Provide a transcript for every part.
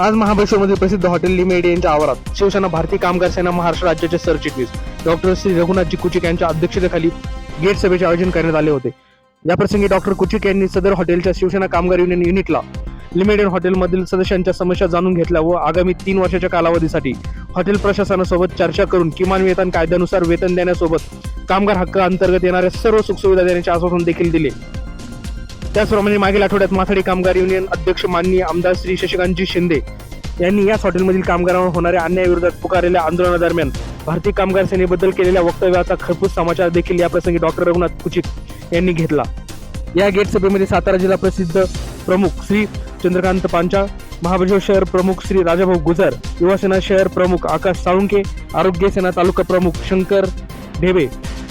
आज महाबळेश्वरमध्ये प्रसिद्ध हॉटेल लिमिटेड यांच्या आवारात शिवसेना भारतीय कामगार सेना महाराष्ट्र राज्याचे सरचिटणीस डॉक्टर श्री रघुनाथजी कुचिक यांच्या अध्यक्षतेखाली गेट सभेचे आयोजन करण्यात आले होते। या प्रसंगी डॉक्टर कुचिक यांनी सदर हॉटेलच्या शिवसेना कामगार युनियन युनिटला लिमिटेड हॉटेलमधील सदस्यांच्या समस्या जाणून घेतल्या व आगामी 3 वर्षाच्या कालावधीसाठी हॉटेल प्रशासनासोबत चर्चा करून किमान वेतन कायद्यानुसार वेतन देण्यासोबत कामगार हक्क अंतर्गत येणाऱ्या सर्व सुखसुविधा देण्याचे आश्वासन देखील दिले। त्याचप्रमाणे मागील आठवड्यात माथाडी कामगार युनियन अध्यक्ष माननीय आमदार श्री शशिकांतजी शिंदे यांनी याच हॉटेलमधील कामगारांवर होणाऱ्या अन्यायाविरोधात पुकारलेल्या आंदोलनादरम्यान भारतीय कामगार सेनेबद्दल केलेल्या वक्तव्याचा खरपूस समाचार देखील या प्रसंगी डॉक्टर रघुनाथ कुचिक यांनी घेतला। या गेट सभेमध्ये सातारा जिल्हा प्रसिद्ध प्रमुख श्री चंद्रकांत पांचाळ, महाबळेश्वर शहर प्रमुख श्री राजाभाऊ गुजर, युवासेना शहर प्रमुख आकाश साळुंके, आरोग्य सेना तालुका प्रमुख शंकर ढेबे,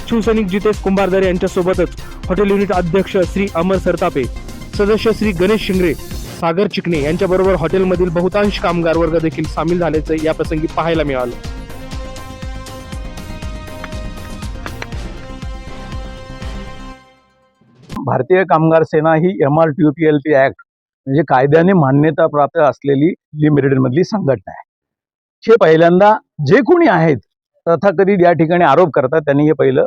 शिवसैनिक जितेश कुंभारदरे यांच्यासोबतच हॉटेल युनिट अध्यक्ष श्री अमर सरतापे, सदस्य श्री गणेश शिंगरे, सागर चिकणे यांच्याबरोबर हॉटेलमधील बहुतांश कामगार वर्ग देखील सामील झाल्याचे या प्रसंगी पाहायला मिळालं। भारतीय कामगार सेना ही MRTUPLP ऍक्ट म्हणजे कायद्याने मान्यता प्राप्त असलेली लिमिटेड मधली संघटना आहे। हे पहिल्यांदा जे कोणी आहेत तथाकथित या ठिकाणी आरोप करतात त्यांनी हे पहिलं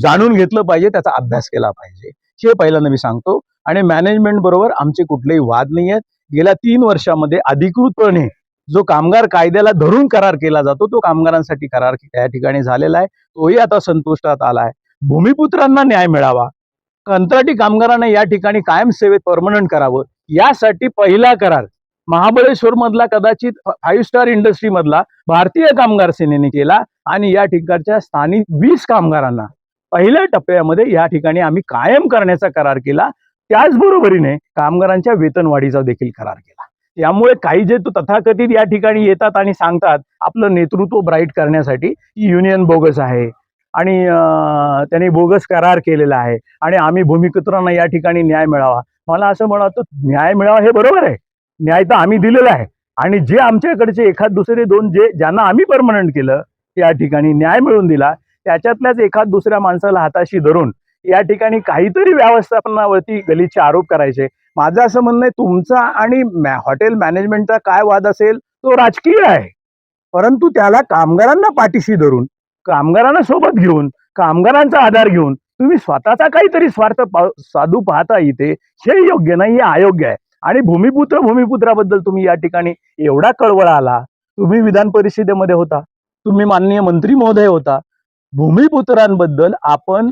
जाणून घेतलं पाहिजे, त्याचा अभ्यास केला पाहिजे, हे पहिल्यांदा मी सांगतो। आणि मॅनेजमेंट बरोबर आमचे कुठलेही वाद नाही आहेत। गेल्या 3 वर्षामध्ये अधिकृतपणे जो कामगार कायद्याला धरून करार केला जातो तो कामगारांसाठी करार या ठिकाणी झालेला आहे, तोही आता संतुष्टात आला आहे। भूमिपुत्रांना न्याय मिळावा, कंत्राटी कामगारांना या ठिकाणी कायम सेवेत परमनंट करावं, यासाठी पहिला करार महाबळेश्वर मधला कदाचित 5 स्टार इंडस्ट्री मधला भारतीय कामगार सेनेने केला आणि या ठिकाणच्या स्थानिक 20 कामगारांना पहिल्या टप्प्यामध्ये या ठिकाणी आम्ही कायम करण्याचा करार केला। त्याचबरोबरीने कामगारांच्या वेतनवाढीचा देखील करार केला। त्यामुळे काही जे तथाकथित या ठिकाणी येतात आणि सांगतात आपलं नेतृत्व ब्राईट करण्यासाठी युनियन बोगस आहे आणि त्यांनी बोगस करार केलेला आहे आणि आम्ही भूमिपुत्रांना या ठिकाणी न्याय मिळावा, मला असं म्हणतो न्याय मिळावा हे बरोबर आहे, न्याय तर आम्ही दिलेला आहे आणि जे आमच्याकडचे एखाद दुसरे 2 जे ज्यांना आम्ही परमनंट केलं या ठिकाणी न्याय मिळवून दिला, त्याच्यातल्याच एखाद दुसऱ्या माणसाला हाताशी धरून या ठिकाणी काहीतरी व्यवस्थापनावरती गलिच्छ आरोप करायचे। माझं असं म्हणणं आहे तुमचा आणि हॉटेल मॅनेजमेंटचा काय वाद असेल तो राजकीय आहे, परंतु त्याला कामगारांना पाठीशी धरून कामगारांना सोबत घेऊन कामगारांचा आधार घेऊन तुम्ही स्वतःचा काहीतरी स्वार्थ साधू पाहता इथे, हे योग्य नाही, हे अयोग्य आहे। आणि भूमिपुत्राबद्दल तुम्ही या ठिकाणी एवढा कळवळा आला, तुम्ही विधान परिषदेमध्ये होता, तुम्ही माननीय मंत्री महोदय होता, भूमिपुत्रांबद्दल आपण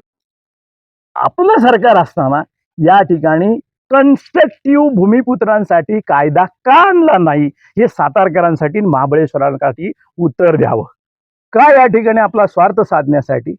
आपलं सरकार असताना या ठिकाणी कन्स्ट्रक्टिव्ह भूमिपुत्रांसाठी कायदा का आणला नाही हे सातारकरांसाठी महाबळेश्वरांसाठी उत्तर द्यावं। का या ठिकाणी आपला स्वार्थ साधण्यासाठी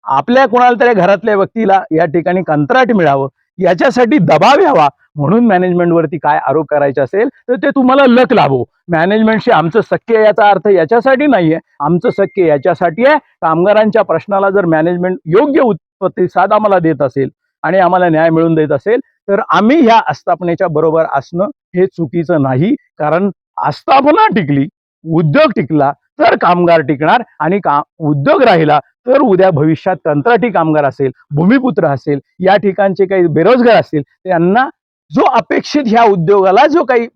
आपल्या कोणाला तरी घरातल्या व्यक्तीला या ठिकाणी कंत्राट मिळावं याच्यासाठी दबाव यावा म्हणून मॅनेजमेंटवरती काय आरोप करायचे असेल तर ते तुम्हाला लक लाभो। मॅनेजमेंटशी आमचं सख्य याचा अर्थ याच्यासाठी नाहीये, आमचं सख्य याच्यासाठी आहे कामगारांच्या प्रश्नाला जर मॅनेजमेंट योग्य प्रतिसाद आम्हाला देत असेल आणि आम्हाला न्याय मिळवून देत असेल तर आम्ही ह्या आस्थापनेच्या बरोबर असणं हे चुकीचं नाही। कारण आस्थापना टिकली, उद्योग टिकला तर कामगार टिकणार आणि उद्योग राहिला तर उद्या भविष्यात कंत्राटी कामगार असेल, भूमिपुत्र असेल, या ठिकाणचे काही बेरोजगार असतील त्यांना जो अपेक्षित ह्या उद्योगाला जो काही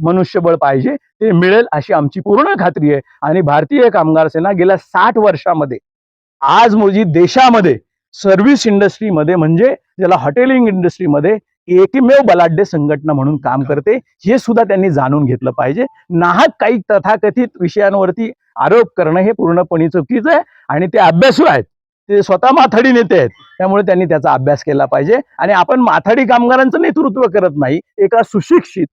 मनुष्यबळ पाहिजे ते मिळेल अशी आमची पूर्ण खात्री आहे। आणि भारतीय कामगार सेना गेल्या 60 वर्षामध्ये आज मोजी देशामध्ये सर्व्हिस इंडस्ट्रीमध्ये म्हणजे ज्याला हॉटेलिंग इंडस्ट्रीमध्ये एकमेव बलाढ्य संघटना म्हणून काम करते, हे सुद्धा त्यांनी जाणून घेतलं पाहिजे। नाहक काही तथाकथित विषयांवरती आरोप करणं हे पूर्णपणे चुकीचं आहे आणि ते अभ्यासू आहेत, ते स्वतः माथाडी नेते आहेत, त्यामुळे त्यांनी त्याचा अभ्यास केला पाहिजे। आणि आपण माथाडी कामगारांचं नेतृत्व करत नाही, एका सुशिक्षित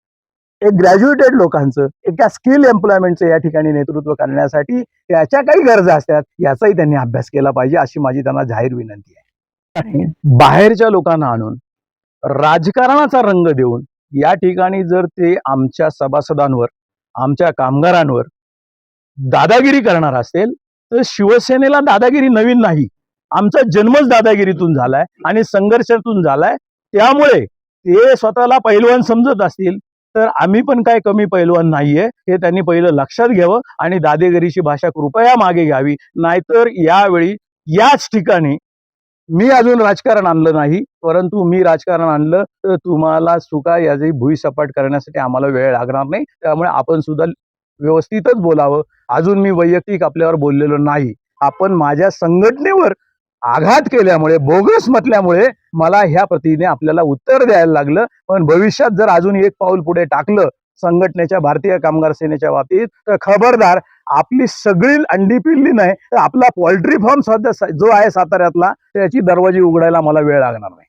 एक ग्रॅज्युएटेड लोकांचं एका स्किल एम्प्लॉयमेंटचं या ठिकाणी नेतृत्व करण्यासाठी त्याच्या काही गरजा असतात याचाही त्यांनी अभ्यास केला पाहिजे अशी माझी त्यांना जाहीर विनंती आहे। आणि बाहेरच्या लोकांना आणून राजकारणाचा रंग देऊन या ठिकाणी जर ते आमच्या सभासदांवर आमच्या कामगारांवर दादागिरी करणार असेल तर शिवसेनेला दादागिरी नवीन नाही, आमचा जन्मच दादागिरीतून झालाय आणि संघर्षातून झालाय। त्यामुळे ते स्वतःला पैलवान समजत असतील तर आम्ही पण काय कमी पैलवान नाहीये हे त्यांनी पहिलं लक्षात घ्यावं आणि दादागिरीची भाषा कृपया मागे घ्यावी, नाहीतर यावेळी याच ठिकाणी मी अजून राजकारण आणलं नाही, परंतु मी राजकारण आणलं तर तुम्हाला सुका याची भुईसपाट करण्यासाठी आम्हाला वेळ लागणार नाही. त्यामुळे आपण सुद्धा व्यवस्थितच बोलावं. अजून मी वैयक्तिक आपल्यावर बोललेलो नाही. आपण माझ्या संघटनेवर आघात केल्यामुळे, बोगस म्हटल्यामुळे मला ह्या पतीने आपल्याला उत्तर द्यायला लागलं. पण भविष्यात जर अजून एक पाऊल पुढे टाकलं संघटनेच्या, भारतीय कामगार सेनेच्या बाबतीत, तर खबरदार, आपली सगळी अंडी पिल्ली नाही तर आपला पोल्ट्री फार्म सध्या जो आहे साताऱ्यातला, त्याची दरवाजी उघडायला मला वेळ लागणार नाही.